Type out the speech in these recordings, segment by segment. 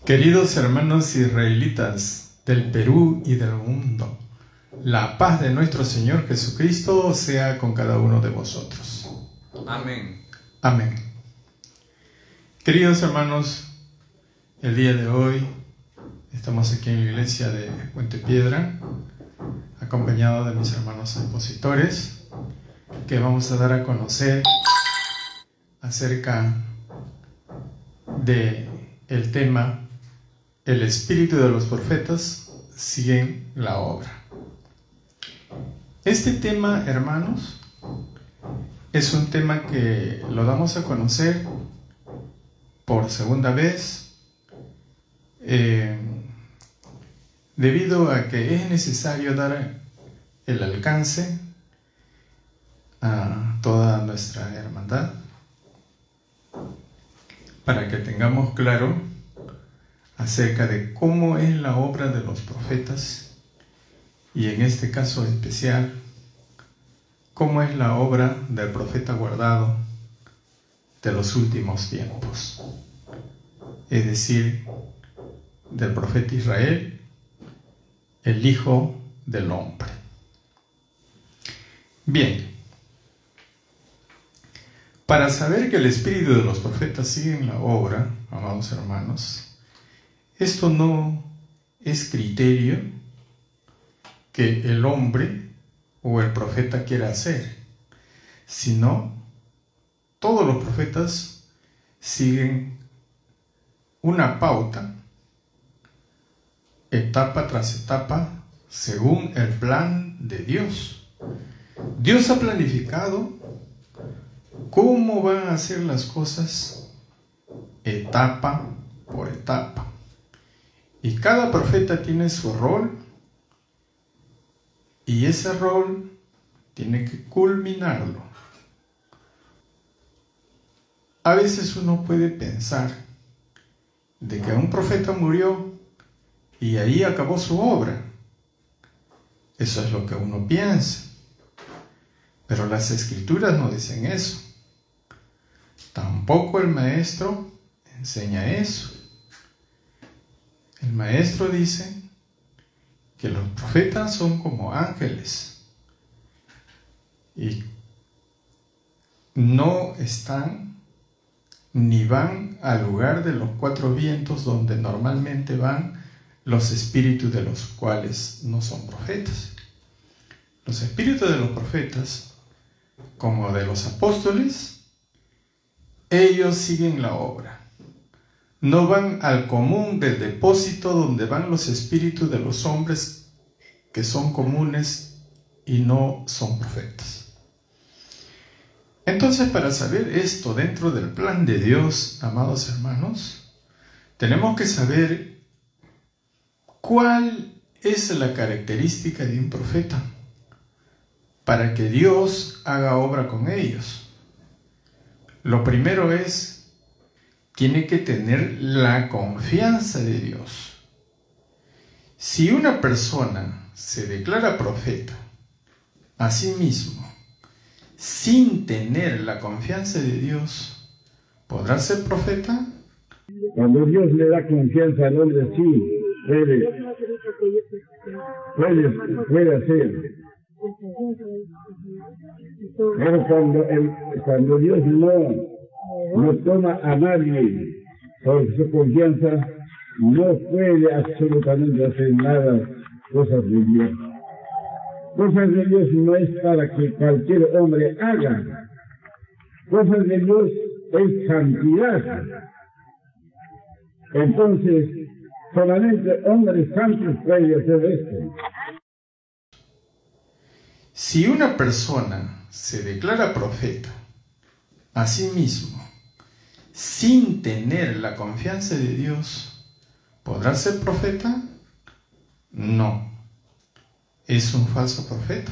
Queridos hermanos israelitas del Perú y del mundo, la paz de nuestro Señor Jesucristo sea con cada uno de vosotros. Amén. Amén. Queridos hermanos, el día de hoy estamos aquí en la iglesia de Puente Piedra, acompañado de mis hermanos expositores, que vamos a dar a conocer acerca de el tema El espíritu de los profetas siguen la obra. Este tema, hermanos, es un tema que lo damos a conocer por segunda vez, debido a que es necesario dar el alcance a toda nuestra hermandad, para que tengamos claro acerca de cómo es la obra de los profetas, y en este caso especial, cómo es la obra del profeta guardado de los últimos tiempos, es decir, del profeta Israel, el Hijo del Hombre. Bien, para saber que el espíritu de los profetas sigue en la obra, amados hermanos, esto no es criterio que el hombre o el profeta quiera hacer, sino todos los profetas siguen una pauta, etapa tras etapa, según el plan de Dios. Dios ha planificado cómo van a ser las cosas etapa por etapa. Y cada profeta tiene su rol, y ese rol tiene que culminarlo. A veces uno puede pensar de que un profeta murió y ahí acabó su obra. Eso es lo que uno piensa. Pero las Escrituras no dicen eso. Tampoco el maestro enseña eso. El maestro dice que los profetas son como ángeles y no están ni van al lugar de los cuatro vientos donde normalmente van los espíritus de los cuales no son profetas. Los espíritus de los profetas, como de los apóstoles, ellos siguen la obra. No van al común del depósito donde van los espíritus de los hombres que son comunes y no son profetas. Entonces, para saber esto dentro del plan de Dios, amados hermanos, tenemos que saber cuál es la característica de un profeta para que Dios haga obra con ellos. Lo primero es, tiene que tener la confianza de Dios. Si una persona se declara profeta a sí mismo sin tener la confianza de Dios, ¿podrá ser profeta? Cuando Dios le da confianza al hombre, sí, puede hacer. Pero cuando Dios no toma a nadie por su confianza, no puede absolutamente hacer nada, cosas de Dios. Cosas de Dios no es para que cualquier hombre haga. Cosas de Dios es santidad. Entonces, solamente hombres santos pueden hacer esto. Si una persona se declara profeta a sí mismo sin tener la confianza de Dios, ¿podrá ser profeta? No, es un falso profeta.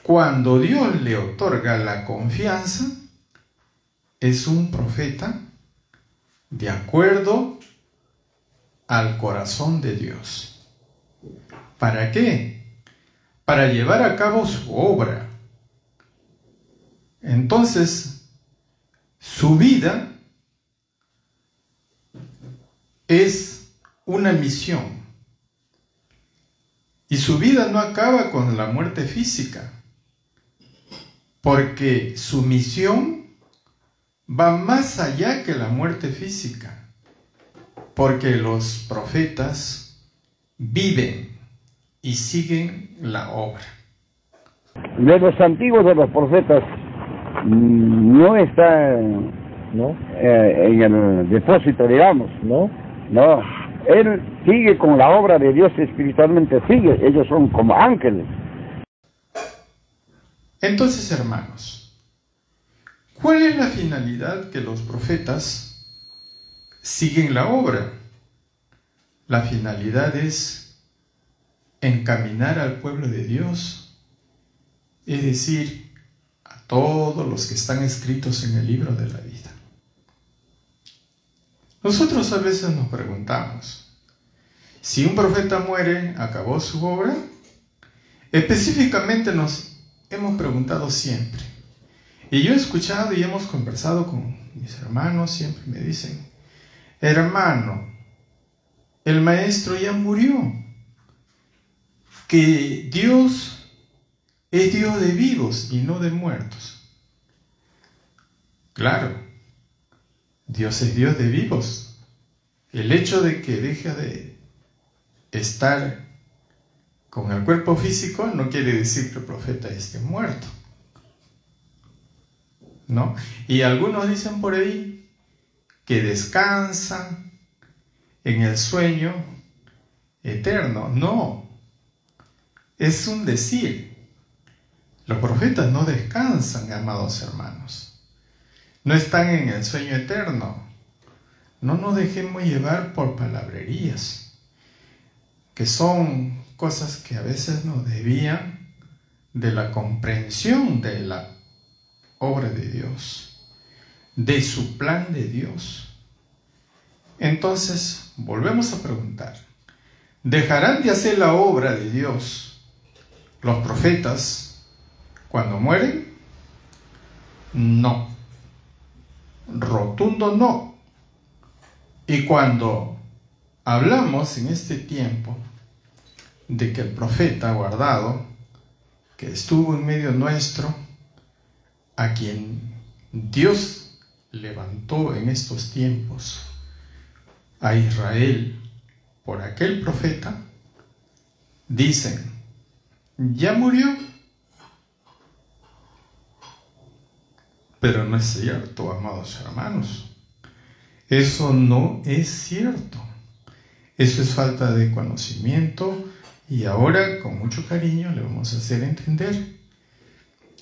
Cuando Dios le otorga la confianza, es un profeta de acuerdo al corazón de Dios. ¿Para qué? Para llevar a cabo su obra. Entonces, su vida es una misión. Y su vida no acaba con la muerte física, porque su misión va más allá que la muerte física, porque los profetas viven y siguen la obra. De los antiguos de los profetas no está en el depósito, digamos. No. Él sigue con la obra de Dios espiritualmente, sigue. Ellos son como ángeles. Entonces, hermanos, ¿cuál es la finalidad que los profetas siguen la obra? La finalidad es encaminar al pueblo de Dios, es decir, a todos los que están escritos en el libro de la vida. Nosotros a veces nos preguntamos, si un profeta muere, ¿acabó su obra? Específicamente nos hemos preguntado siempre. Y yo he escuchado y hemos conversado con mis hermanos, siempre me dicen, hermano, el maestro ya murió, que Dios es Dios de vivos y no de muertos. Claro, Dios es Dios de vivos. El hecho de que deje de estar con el cuerpo físico no quiere decir que el profeta esté muerto, ¿no? Y algunos dicen por ahí que descansan en el sueño eterno. No, es un decir. Los profetas no descansan, amados hermanos. No están en el sueño eterno. No nos dejemos llevar por palabrerías, que son cosas que a veces nos desvían de la comprensión de la obra de Dios, de su plan de Dios. Entonces, volvemos a preguntar, ¿dejarán de hacer la obra de Dios los profetas cuando mueren? No. Rotundo no. Y cuando hablamos en este tiempo de que el profeta guardado, que estuvo en medio nuestro, a quien Dios levantó en estos tiempos, a Israel, por aquel profeta, dicen, ya murió. Pero no es cierto, amados hermanos. Eso no es cierto. Eso es falta de conocimiento y ahora con mucho cariño le vamos a hacer entender.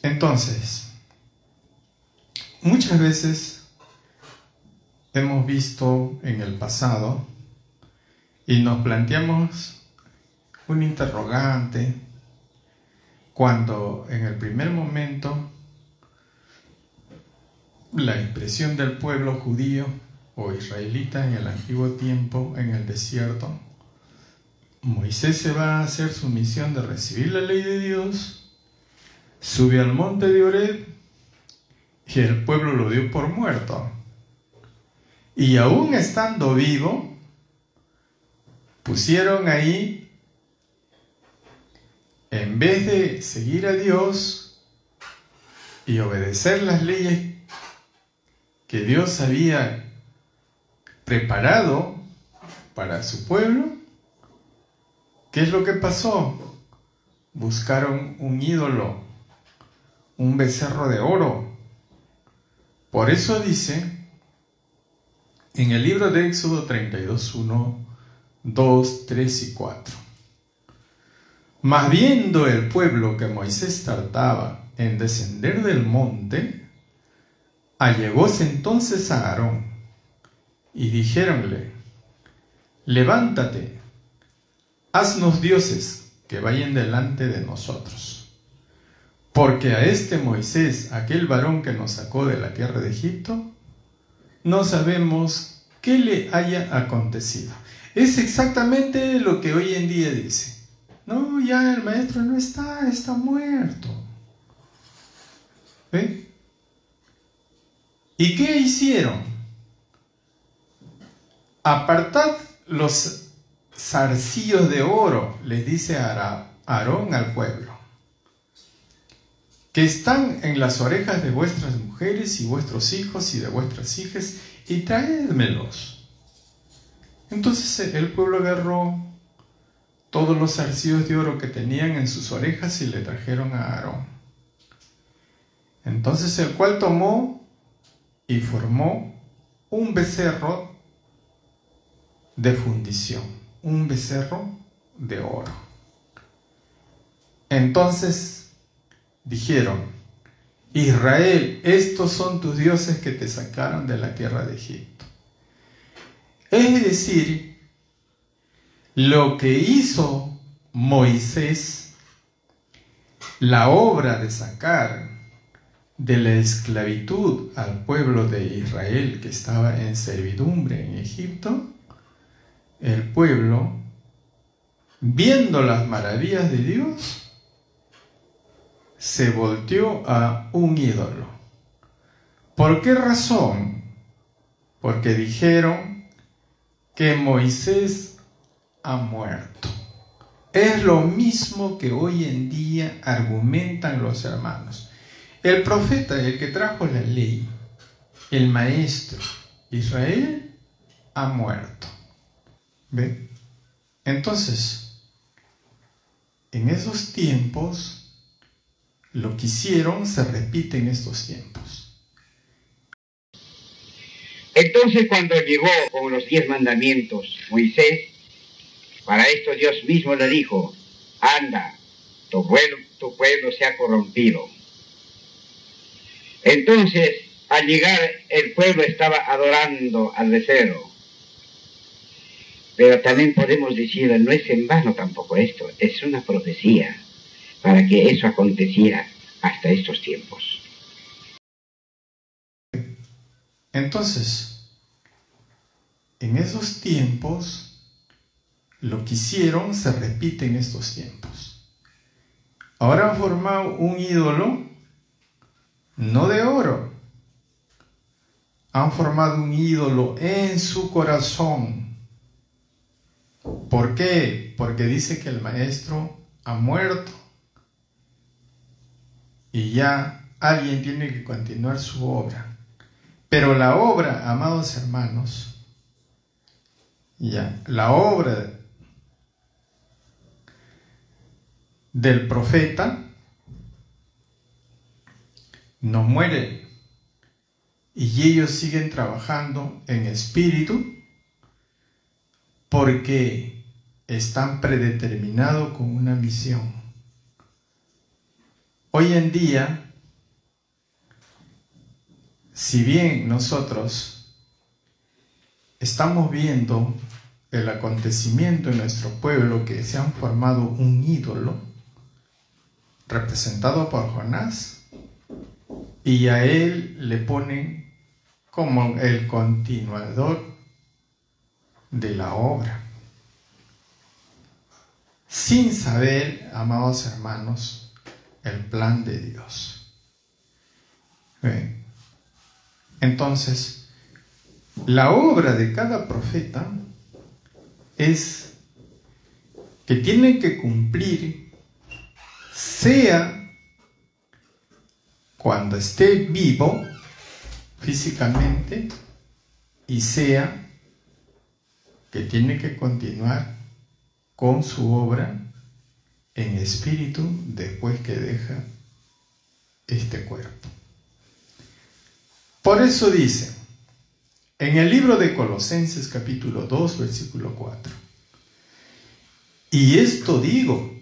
Entonces, muchas veces hemos visto en el pasado y nos planteamos un interrogante cuando en el primer momento la expresión del pueblo judío o israelita en el antiguo tiempo en el desierto, Moisés se va a hacer su misión de recibir la ley de Dios, sube al monte de Horeb y el pueblo lo dio por muerto. Y aún estando vivo, pusieron ahí, en vez de seguir a Dios y obedecer las leyes que Dios había preparado para su pueblo, ¿qué es lo que pasó? Buscaron un ídolo, un becerro de oro. Por eso dice en el libro de Éxodo 32, 1, 2, 3 y 4. Mas viendo el pueblo que Moisés tardaba en descender del monte, allegóse entonces a Aarón y dijéronle, levántate, haznos dioses que vayan delante de nosotros, porque a este Moisés, aquel varón que nos sacó de la tierra de Egipto, no sabemos qué le haya acontecido. Es exactamente lo que hoy en día dice. No, ya el maestro no está, está muerto. ¿Ve? ¿Y qué hicieron? apartad los zarcillos de oro, les dice Aarón al pueblo, que están en las orejas de vuestras mujeres y vuestros hijos y de vuestras hijas, y traédmelos. Entonces el pueblo agarró todos los zarcillos de oro que tenían en sus orejas y le trajeron a Aarón. Entonces el cual tomó y formó un becerro de fundición, un becerro de oro. Entonces dijeron: Israel, estos son tus dioses que te sacaron de la tierra de Egipto. Es decir, lo que hizo Moisés, la obra de sacar de la esclavitud al pueblo de Israel que estaba en servidumbre en Egipto, el pueblo, viendo las maravillas de Dios, se volteó a un ídolo. ¿Por qué razón? Porque dijeron que Moisés ha muerto. Es lo mismo que hoy en día argumentan los hermanos. El profeta, el que trajo la ley, el maestro, Israel, ha muerto. ¿Ve? Entonces, en esos tiempos, lo que hicieron se repite en estos tiempos. Entonces, cuando llegó con los 10 mandamientos Moisés, para esto Dios mismo le dijo: anda, tu pueblo se ha corrompido. Entonces, al llegar, el pueblo estaba adorando al becerro. Pero también podemos decir, no es en vano tampoco esto, es una profecía para que eso aconteciera hasta estos tiempos. Entonces, en esos tiempos, lo que hicieron se repite en estos tiempos. Ahora han formado un ídolo, no de oro, han formado un ídolo en su corazón. ¿Por qué? Porque dice que el maestro ha muerto y ya alguien tiene que continuar su obra. Pero la obra, amados hermanos, la obra del profeta no muere y ellos siguen trabajando en espíritu porque están predeterminados con una misión. Hoy en día, si bien nosotros estamos viendo el acontecimiento en nuestro pueblo que se han formado un ídolo representado por Jonás, y a él le ponen como el continuador de la obra, sin saber, amados hermanos, el plan de Dios. ¿Ven? Entonces, la obra de cada profeta es que tiene que cumplir, sea cuando esté vivo físicamente y sea que tiene que continuar con su obra en espíritu después que deja este cuerpo. Por eso dice en el libro de Colosenses capítulo 2 versículo 4: y esto digo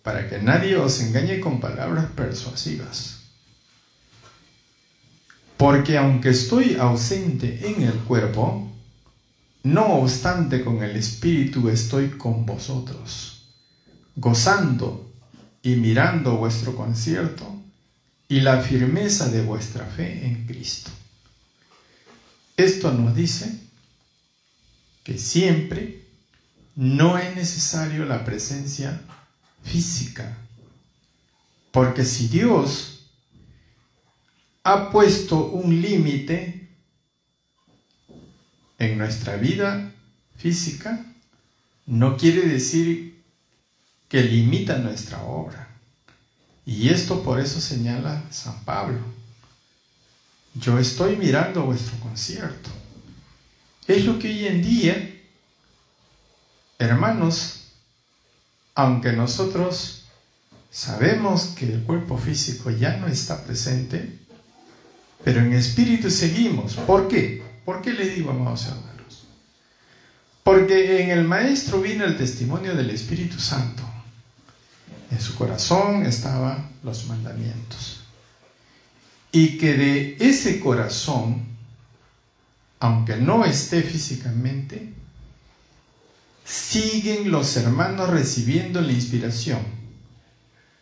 para que nadie os engañe con palabras persuasivas, porque aunque estoy ausente en el cuerpo, no obstante con el espíritu estoy con vosotros, gozando y mirando vuestro concierto y la firmeza de vuestra fe en Cristo. Esto nos dice que siempre no es necesario la presencia física, porque si Dios ha puesto un límite en nuestra vida física no quiere decir que limita nuestra obra. Y esto por eso señala San Pablo. Yo estoy mirando vuestro concierto. Es lo que hoy en día, hermanos, aunque nosotros sabemos que el cuerpo físico ya no está presente, pero en espíritu seguimos. ¿Por qué? ¿Por qué les digo, amados hermanos? Porque en el Maestro vino el testimonio del Espíritu Santo. En su corazón estaban los mandamientos. Y que de ese corazón, aunque no esté físicamente, siguen los hermanos recibiendo la inspiración.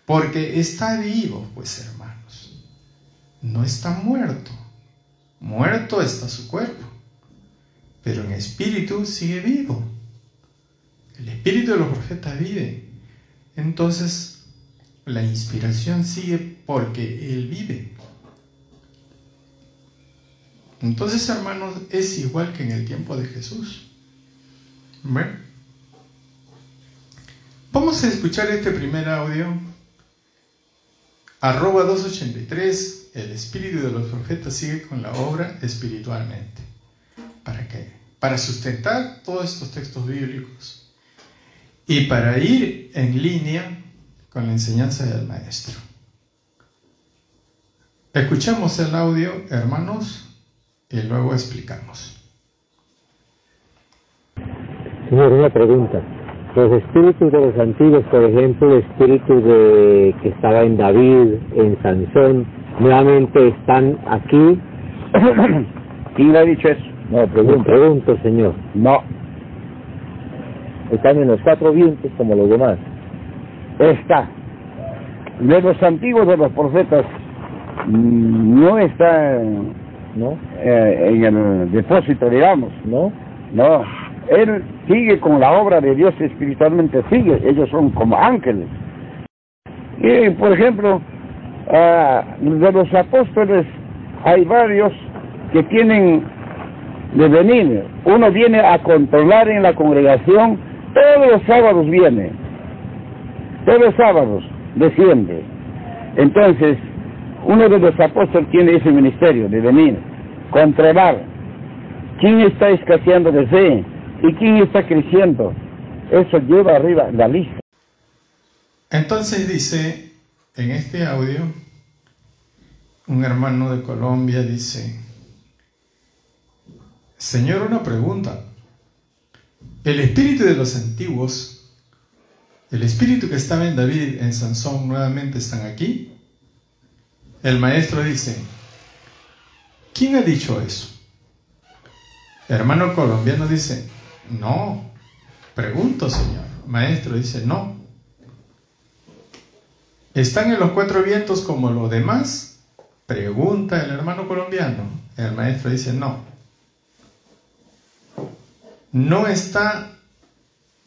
Porque está vivo, pues hermanos. No está muerto. Muerto está su cuerpo. Pero en espíritu sigue vivo. El espíritu de los profetas vive. Entonces, la inspiración sigue porque Él vive. Entonces, hermanos, es igual que en el tiempo de Jesús. Bueno, vamos a escuchar este primer audio. @283, el espíritu de los profetas sigue con la obra espiritualmente. ¿Para qué? Para sustentar todos estos textos bíblicos. Y para ir en línea con la enseñanza del Maestro. Escuchamos el audio, hermanos, y luego explicamos. Señor, una pregunta. Los espíritus de los antiguos, por ejemplo, el espíritu que estaba en David, en Sansón, nuevamente están aquí. ¿Quién ha dicho eso? No, Pregunto, Señor. No. Están en los 4 vientos como los demás. Está. De los antiguos de los profetas no está, ¿no? En el depósito, digamos. ¿No? No. Él sigue con la obra de Dios espiritualmente, sigue. Ellos son como ángeles. Y, por ejemplo, de los apóstoles hay varios que tienen de venir. Uno viene a controlar en la congregación, todos los sábados viene. Todos los sábados desciende. Entonces, uno de los apóstoles tiene ese ministerio de venir, controlar quién está escaseando de fe y quién está creciendo. Eso lleva arriba la lista. Entonces dice, en este audio, un hermano de Colombia dice: Señor, una pregunta. ¿El espíritu de los antiguos, el espíritu que estaba en David, en Sansón, nuevamente están aquí? El Maestro dice: ¿quién ha dicho eso? El hermano colombiano dice: no. Pregunto, Señor. Maestro dice: no. ¿Están en los 4 vientos como los demás? Pregunta el hermano colombiano. El Maestro dice: no. No está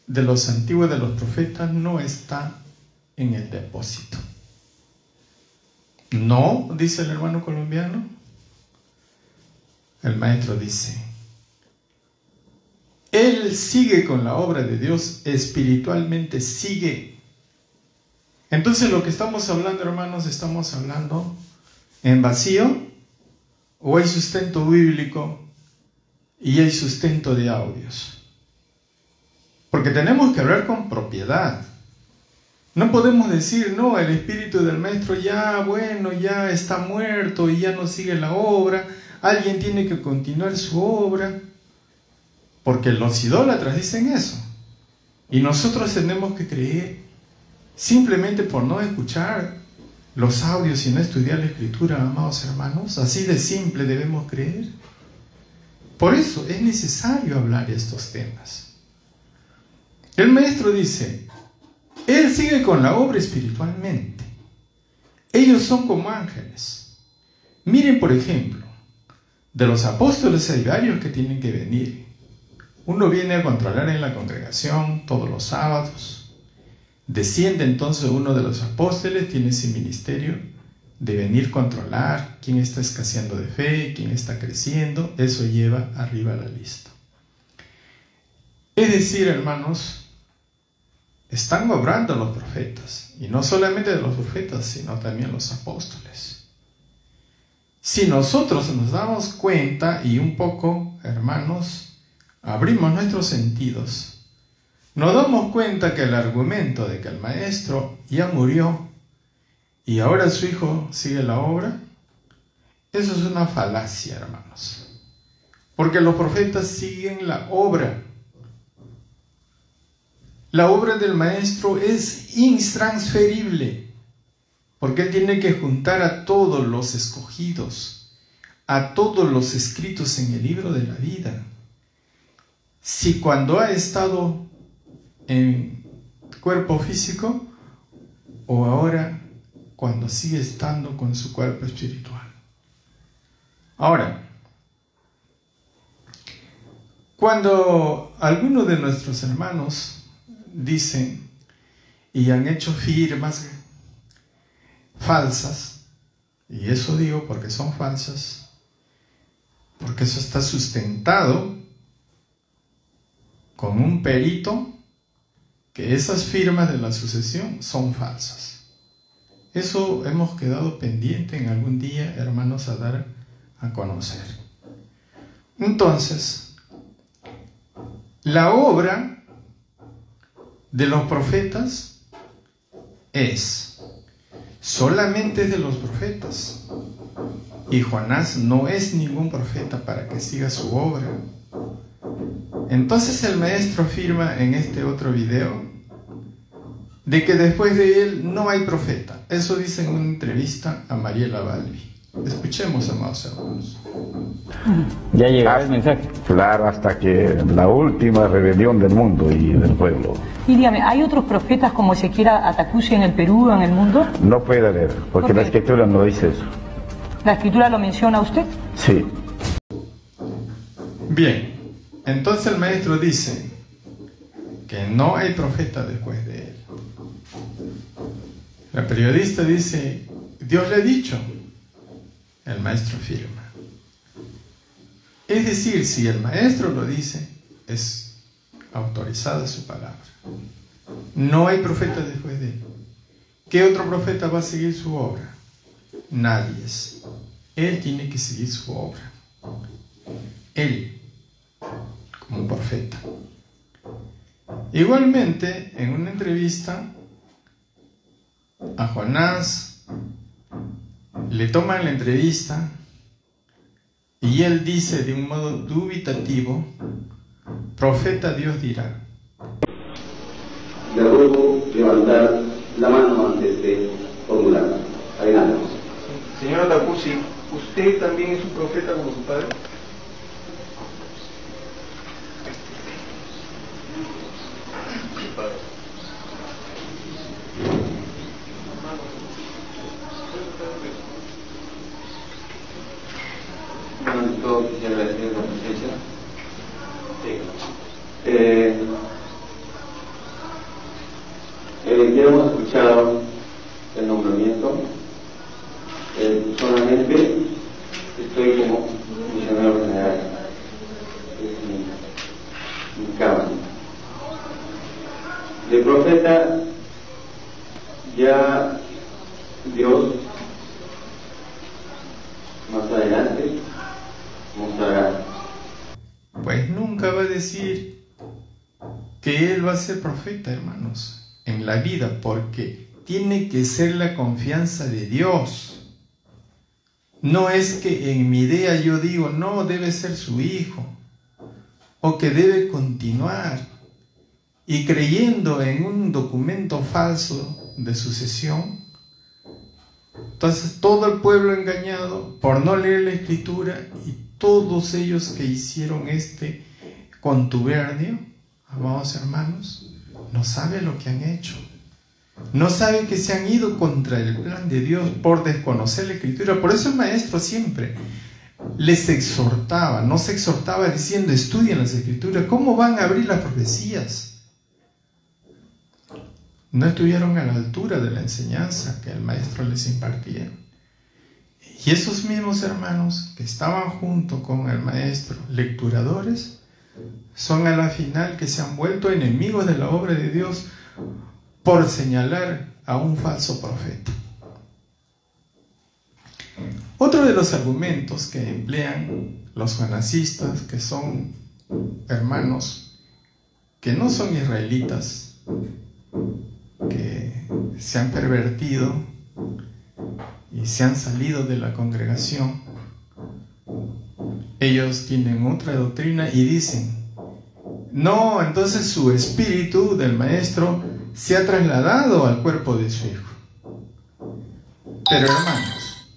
de los antiguos de los profetas, no está en el depósito. No, dice el hermano colombiano. El Maestro dice: Él sigue con la obra de Dios, espiritualmente sigue. Entonces lo que estamos hablando, hermanos, estamos hablando en vacío, o hay sustento bíblico y hay sustento de audios. Porque tenemos que hablar con propiedad. No podemos decir: no, el espíritu del Maestro ya, bueno, ya está muerto y ya no sigue la obra, alguien tiene que continuar su obra. Porque los idólatras dicen eso. Y nosotros tenemos que creer, simplemente por no escuchar los audios y no estudiar la Escritura, amados hermanos. Así de simple debemos creer. Por eso es necesario hablar estos temas. El Maestro dice: Él sigue con la obra espiritualmente. Ellos son como ángeles. Miren, por ejemplo, de los apóstoles hay varios que tienen que venir. Uno viene a controlar en la congregación todos los sábados. Desciende entonces uno de los apóstoles, tiene ese ministerio de venir a controlar quién está escaseando de fe, quién está creciendo. Eso lleva arriba la lista. Es decir, hermanos, están obrando los profetas, y no solamente los profetas, sino también los apóstoles. Si nosotros nos damos cuenta y un poco, hermanos, abrimos nuestros sentidos, nos damos cuenta que el argumento de que el maestro ya murió y ahora su hijo sigue la obra, eso es una falacia, hermanos, porque los profetas siguen la obra. La obra del maestro es intransferible, porque él tiene que juntar a todos los escogidos, a todos los escritos en el libro de la vida. Si cuando ha estado en cuerpo físico, o ahora cuando sigue estando con su cuerpo espiritual. Ahora, cuando algunos de nuestros hermanos dicen y han hecho firmas falsas, y eso digo porque son falsas, porque eso está sustentado con un perito, que esas firmas de la sucesión son falsas. Eso hemos quedado pendiente en algún día, hermanos, a dar a conocer. Entonces, la obra de los profetas es solamente de los profetas, y Jonás no es ningún profeta para que siga su obra. Entonces el maestro afirma en este otro video de que después de él no hay profeta. Eso dice en una entrevista a Mariela Balbi. Escuchemos, amados hermanos. Ya llegará el mensaje. Claro, hasta que la última rebelión del mundo y del pueblo. Y dígame, ¿hay otros profetas como Ezequiel Atacusi en el Perú, en el mundo? No puede haber, porque la escritura no dice eso. ¿La escritura lo menciona usted? Sí. Bien, entonces el maestro dice que no hay profeta después de él. La periodista dice, Dios le ha dicho. El maestro afirma. Es decir, si el maestro lo dice, es autorizada su palabra. No hay profeta después de él. ¿Qué otro profeta va a seguir su obra? Nadie es. Él tiene que seguir su obra. Él, como profeta. Igualmente, en una entrevista a Jonás, le toman la entrevista y él dice de un modo dubitativo, profeta Dios dirá. Le ruego levantar la mano antes de formular. Adelante. Señor Atacusi, ¿usted también es un profeta como su padre? Bueno, quisiera agradecer la presencia. Ya hemos escuchado el nombramiento. Solamente estoy como misionero general. Es mi cámara. De profeta ya Dios más adelante mostrará. Pues nunca va a decir que él va a ser profeta, hermanos, en la vida, porque tiene que ser la confianza de Dios. No es que en mi idea yo digo, no, debe ser su hijo, o que debe continuar, y creyendo en un documento falso de sucesión. Entonces todo el pueblo engañado por no leer la escritura, y todos ellos que hicieron este contubernio, amados hermanos, no saben lo que han hecho. No saben que se han ido contra el plan de Dios por desconocer la escritura. Por eso el maestro siempre les exhortaba, no se exhortaba diciendo estudien las escrituras. ¿Cómo van a abrir las profecías? No estuvieron a la altura de la enseñanza que el maestro les impartía. Y esos mismos hermanos que estaban junto con el maestro, lecturadores, son a la final que se han vuelto enemigos de la obra de Dios por señalar a un falso profeta. Otro de los argumentos que emplean los juanasistas, que son hermanos que no son israelitas, que se han pervertido y se han salido de la congregación, ellos tienen otra doctrina y dicen: no, entonces su espíritu del maestro se ha trasladado al cuerpo de su hijo. Pero hermanos,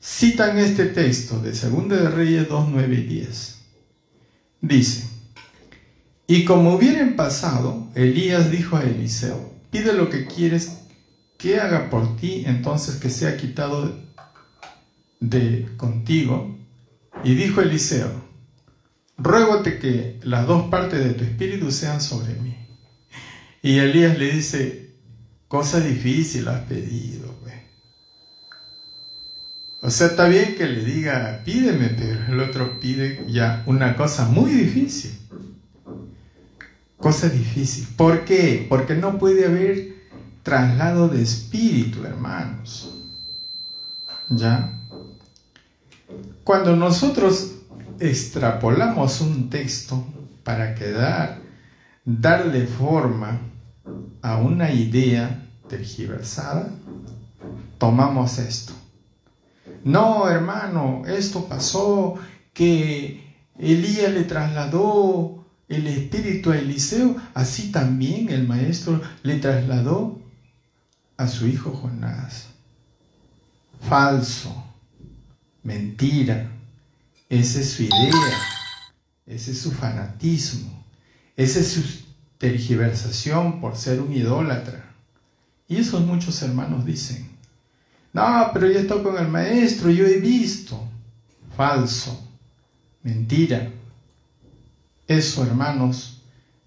citan este texto de 2 de Reyes 2, 9 y 10. Dice: y como hubieran pasado, Elías dijo a Eliseo: pide lo que quieres que haga por ti, entonces que sea quitado de contigo. Y dijo Eliseo: ruégote que las 2 partes de tu espíritu sean sobre mí. Y Elías le dice: cosa difícil has pedido, güey. O sea, está bien que le diga pídeme, pero el otro pide ya una cosa muy difícil. Cosa difícil. ¿Por qué? Porque no puede haber traslado de espíritu, hermanos. ¿Ya? Cuando nosotros extrapolamos un texto para darle forma a una idea tergiversada, tomamos esto. No, hermano, esto pasó, que Elías le trasladó el espíritu a Eliseo, así también el maestro le trasladó a su hijo Jonás. Falso, mentira. Esa es su idea, ese es su fanatismo, esa es su tergiversación por ser un idólatra. Y eso muchos hermanos dicen: no, pero yo estoy con el maestro, yo he visto. Falso, mentira. Eso, hermanos,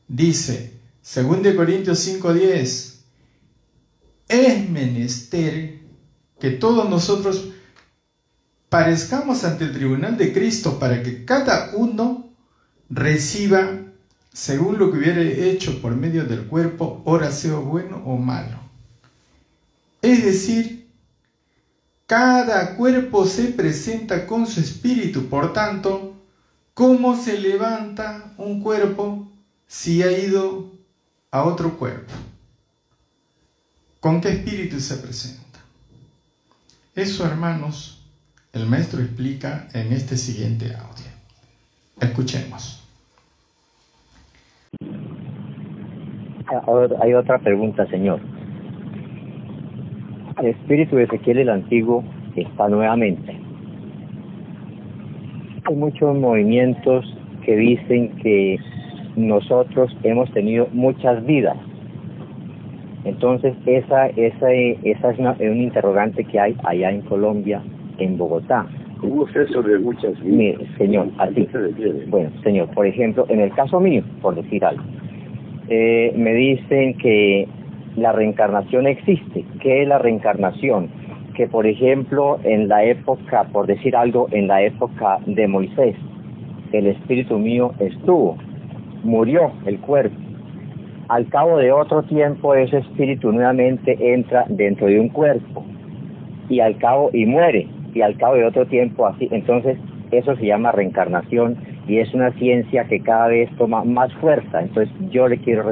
dice 2 Corintios 5:10, es menester que todos nosotros parezcamos ante el tribunal de Cristo para que cada uno reciba según lo que hubiere hecho por medio del cuerpo, ora sea bueno o malo. Es decir, cada cuerpo se presenta con su espíritu. Por tanto, ¿cómo se levanta un cuerpo si ha ido a otro cuerpo? ¿Con qué espíritu se presenta? Eso, hermanos, el maestro explica en este siguiente audio. Escuchemos. Ahora hay otra pregunta, señor. El espíritu de Ezequiel el Antiguo está nuevamente. Hay muchos movimientos que dicen que nosotros hemos tenido muchas vidas. Entonces, esa es un interrogante que hay allá en Colombia, en Bogotá. ¿Cómo es eso de muchas vidas? Mire, señor, así. Bueno, señor, por ejemplo, en el caso mío, por decir algo, me dicen que la reencarnación existe. ¿Qué es la reencarnación? Que, por ejemplo, en la época, por decir algo, en la época de Moisés, el espíritu mío estuvo, murió el cuerpo. Al cabo de otro tiempo, ese espíritu nuevamente entra dentro de un cuerpo y muere, y al cabo de otro tiempo así. Entonces, eso se llama reencarnación y es una ciencia que cada vez toma más fuerza. Entonces, yo le quiero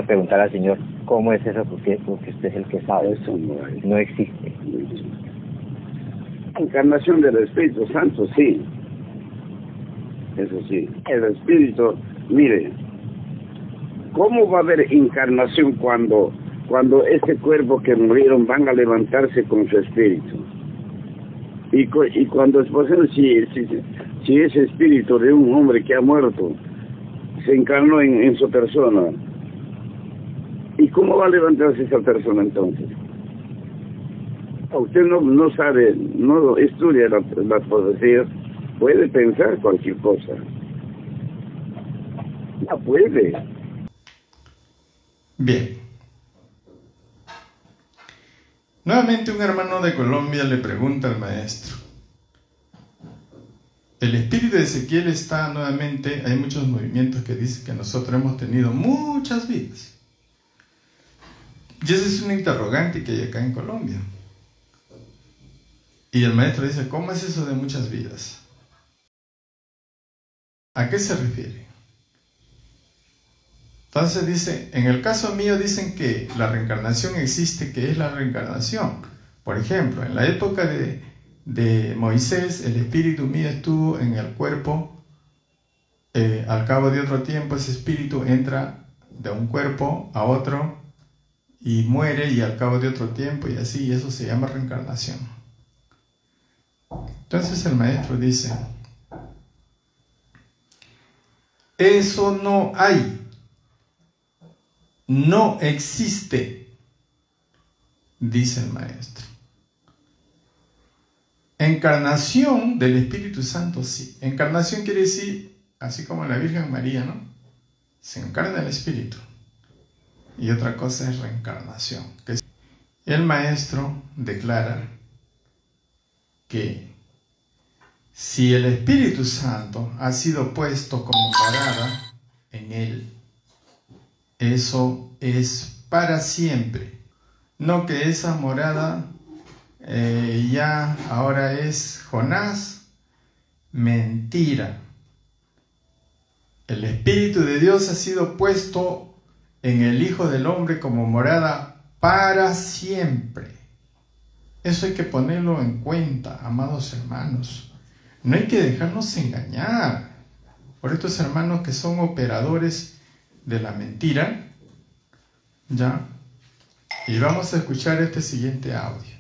preguntar al Señor, ¿cómo es eso? Porque usted es el que sabe. Eso no existe. La encarnación del Espíritu Santo, sí. Eso sí. El Espíritu, mire, ¿cómo va a haber encarnación cuando este cuerpo que murieron van a levantarse con su espíritu? Y cuando es posible, si ese espíritu de un hombre que ha muerto se encarnó en su persona, ¿y cómo va a levantarse esa persona entonces? Usted no sabe, no estudia las profecías, puede pensar cualquier cosa. No puede. Bien. Nuevamente un hermano de Colombia le pregunta al maestro: el espíritu de Ezequiel está nuevamente, hay muchos movimientos que dicen que nosotros hemos tenido muchas vidas. Y ese es un interrogante que hay acá en Colombia. Y el maestro dice, ¿cómo es eso de muchas vidas? ¿A qué se refiere? Entonces dice, en el caso mío dicen que la reencarnación existe, que es la reencarnación. Por ejemplo, en la época de Moisés, el espíritu mío estuvo en el cuerpo, al cabo de otro tiempo ese espíritu entra de un cuerpo a otro y muere, y al cabo de otro tiempo y así, y eso se llama reencarnación. Entonces el maestro dice, eso no hay, no existe, dice el maestro. Encarnación del Espíritu Santo, sí. Encarnación quiere decir, así como la Virgen María, ¿no? Se encarna el Espíritu. Y otra cosa es reencarnación. El maestro declara que si el Espíritu Santo ha sido puesto como morada en él, eso es para siempre. No que esa morada ya ahora es Jonás. Mentira. El Espíritu de Dios ha sido puesto en el Hijo del Hombre como morada para siempre. Eso hay que ponerlo en cuenta, amados hermanos. No hay que dejarnos engañar por estos hermanos que son operadores de la mentira. ¿Ya? Y vamos a escuchar este siguiente audio.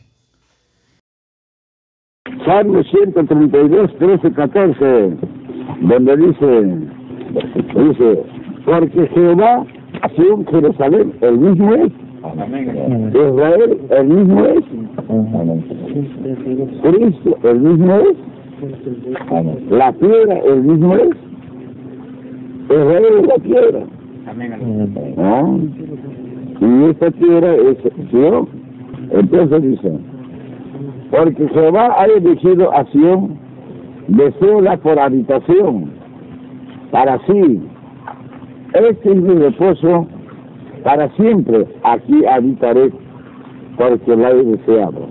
Salmo 132, 13, 14, donde dice, porque Jehová, Sion, Jerusalén, el mismo es. Israel, el mismo es. Cristo, el mismo es. La tierra, el mismo es. Israel es la tierra. ¿No? Y esta tierra es Sion. Entonces dice, porque Jehová ha elegido a Sion, deseóla por habitación para sí. Este es mi reposo para siempre. Aquí habitaré, porque la he deseado.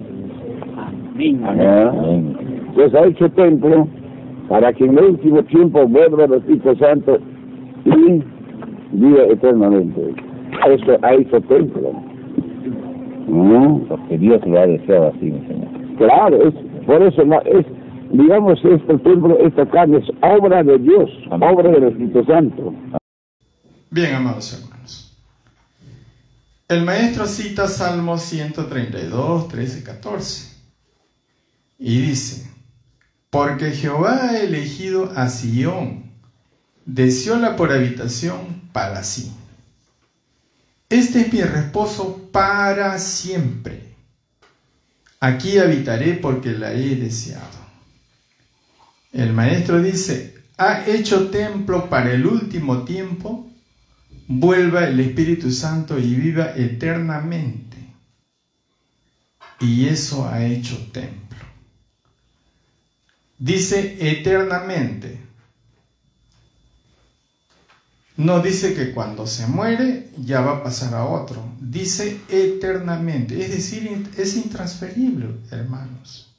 Pues ha hecho templo para que en el último tiempo vuelva el Espíritu Santo y viva eternamente. Eso ha hecho templo. Porque Dios lo ha deseado así, mi Señor. Claro, es, por eso digamos, este templo, esta carne es obra de Dios, obra del Espíritu Santo. Bien, amados hermanos. El maestro cita Salmo 132, 13, 14. Y dice, porque Jehová ha elegido a Sión, deseóla por habitación para sí. Este es mi reposo para siempre. Aquí habitaré porque la he deseado. El maestro dice, ha hecho templo para el último tiempo, vuelva el Espíritu Santo y viva eternamente. Y eso ha hecho templo. Dice eternamente. No dice que cuando se muere ya va a pasar a otro. Dice eternamente. Es decir, es intransferible, hermanos.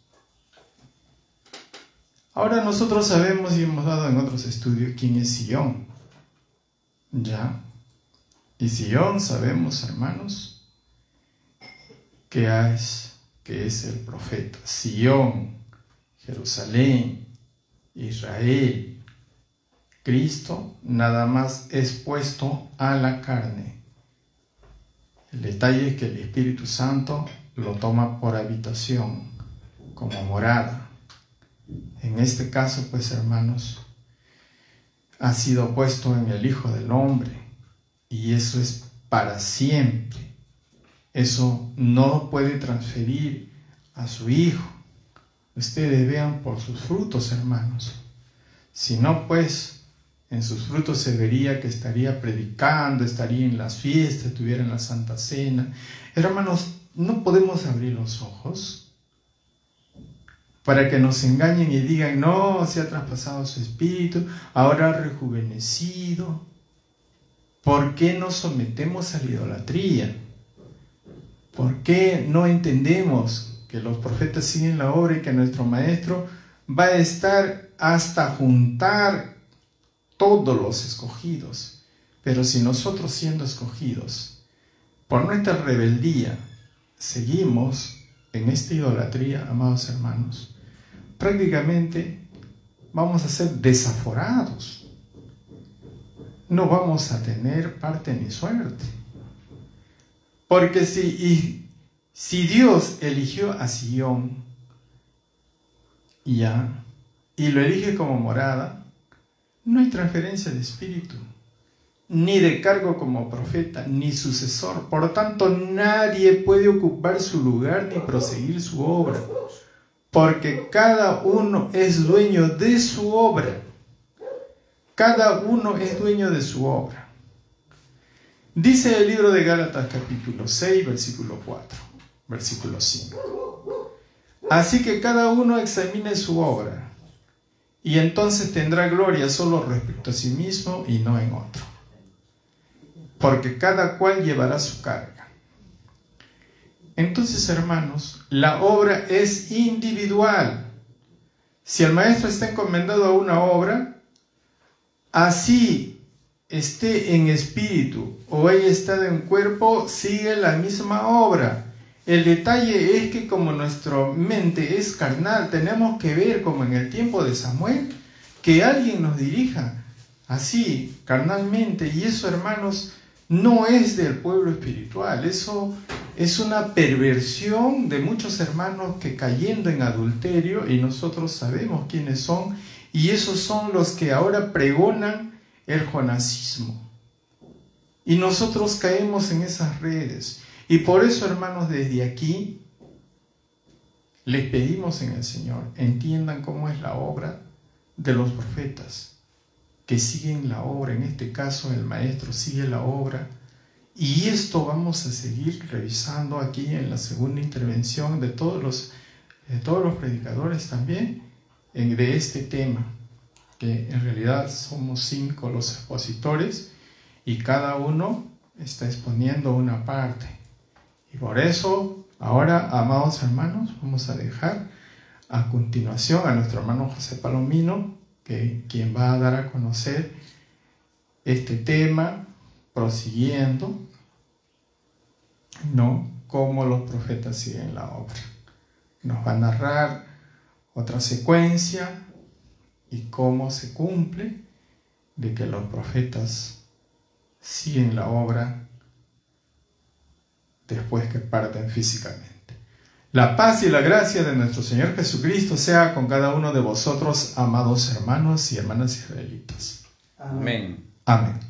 Ahora nosotros sabemos y hemos dado en otros estudios quién es Sion. ¿Ya? Y Sion sabemos, hermanos, que es el profeta. Sion, Jerusalén, Israel. Cristo nada más es puesto a la carne. El detalle es que el Espíritu Santo lo toma por habitación, como morada. En este caso, pues, hermanos, ha sido puesto en el Hijo del Hombre, y eso es para siempre. Eso no puede transferir a su Hijo. Ustedes vean por sus frutos, hermanos. Si no, pues, en sus frutos se vería que estaría predicando, estaría en las fiestas, estuviera en la Santa Cena. Hermanos, no podemos abrir los ojos. para que nos engañen y digan, no, se ha traspasado su espíritu, ahora ha rejuvenecido. ¿Por qué nos sometemos a la idolatría? ¿Por qué no entendemos que los profetas siguen la obra y que nuestro maestro va a estar hasta juntar todos los escogidos? Pero si nosotros, siendo escogidos, por nuestra rebeldía, seguimos en esta idolatría, amados hermanos, prácticamente vamos a ser desaforados. No vamos a tener parte ni suerte. Porque si Dios eligió a Sión y lo elige como morada, no hay transferencia de espíritu, ni de cargo como profeta, ni sucesor. Por lo tanto, nadie puede ocupar su lugar ni proseguir su obra, porque cada uno es dueño de su obra. Cada uno es dueño de su obra. Dice el libro de Gálatas capítulo 6, versículo 4, versículo 5. Así que cada uno examine su obra, y entonces tendrá gloria solo respecto a sí mismo y no en otro. Porque cada cual llevará su carga. Entonces, hermanos, la obra es individual. Si el maestro está encomendado a una obra, así esté en espíritu o haya estado en cuerpo, sigue la misma obra. El detalle es que como nuestra mente es carnal, tenemos que ver, como en el tiempo de Samuel, que alguien nos dirija así, carnalmente. Y eso, hermanos, no es del pueblo espiritual. Eso es una perversión de muchos hermanos que cayendo en adulterio, y nosotros sabemos quiénes son, y esos son los que ahora pregonan el jonasismo. Y nosotros caemos en esas redes. Y por eso, hermanos, desde aquí les pedimos en el Señor, entiendan cómo es la obra de los profetas, que siguen la obra. En este caso, el maestro sigue la obra. Y esto vamos a seguir revisando aquí en la segunda intervención de todos los predicadores también, de este tema, que en realidad somos 5 los expositores y cada uno está exponiendo una parte. Y por eso, ahora, amados hermanos, vamos a dejar a continuación a nuestro hermano José Palomino, quien va a dar a conocer este tema, prosiguiendo, ¿no?, cómo los profetas siguen la obra. Nos va a narrar otra secuencia y cómo se cumple de que los profetas siguen la obra después que parten físicamente. La paz y la gracia de nuestro Señor Jesucristo sea con cada uno de vosotros, amados hermanos y hermanas israelitas. Amén. Amén.